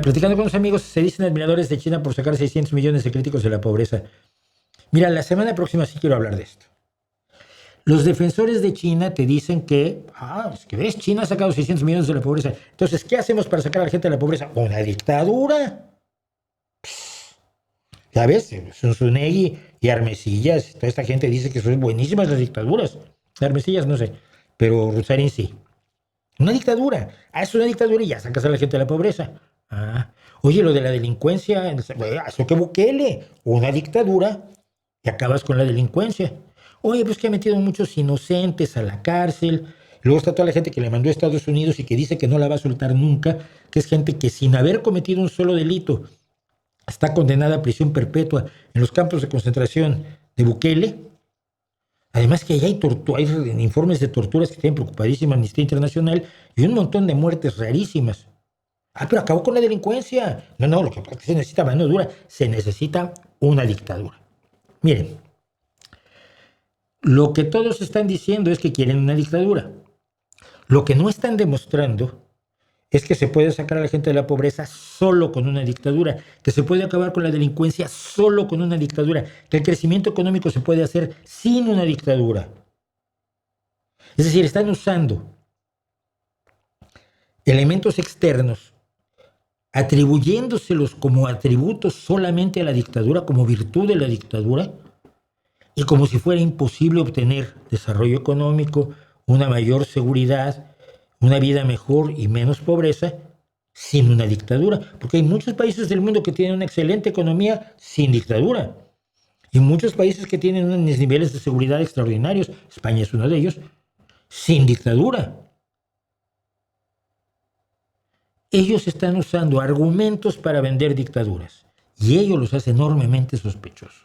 Platicando con unos amigos, se dicen admiradores de China por sacar 600 millones de críticos de la pobreza. Mira, la semana próxima sí quiero hablar de esto. Los defensores de China te dicen que, es que ves, China ha sacado 600 millones de la pobreza. Entonces, ¿qué hacemos para sacar a la gente de la pobreza? Una dictadura. Ya ves, Zunzunegui y Armesillas, toda esta gente dice que son buenísimas las dictaduras. Armesillas no sé, pero Rusarín sí. Una dictadura. Es una dictadura y ya sacas a la gente de la pobreza. Oye, lo de la delincuencia, eso que Bukele, una dictadura y acabas con la delincuencia. Oye, pues que ha metido muchos inocentes a la cárcel. Luego está toda la gente que le mandó a Estados Unidos y que dice que no la va a soltar nunca, que es gente que sin haber cometido un solo delito está condenada a prisión perpetua en los campos de concentración de Bukele. Además que allá hay informes de torturas que tienen preocupadísima Amnistía Internacional y un montón de muertes rarísimas. Pero acabó con la delincuencia. No, lo que se necesita mano dura, se necesita una dictadura. Miren, lo que todos están diciendo es que quieren una dictadura. Lo que no están demostrando es que se puede sacar a la gente de la pobreza solo con una dictadura, que se puede acabar con la delincuencia solo con una dictadura, que el crecimiento económico se puede hacer sin una dictadura. Es decir, están usando elementos externos, atribuyéndoselos como atributos solamente a la dictadura, como virtud de la dictadura, y como si fuera imposible obtener desarrollo económico, una mayor seguridad, una vida mejor y menos pobreza sin una dictadura. Porque hay muchos países del mundo que tienen una excelente economía sin dictadura. Y muchos países que tienen unos niveles de seguridad extraordinarios, España es uno de ellos, sin dictadura. Ellos están usando argumentos para vender dictaduras y ello los hace enormemente sospechosos.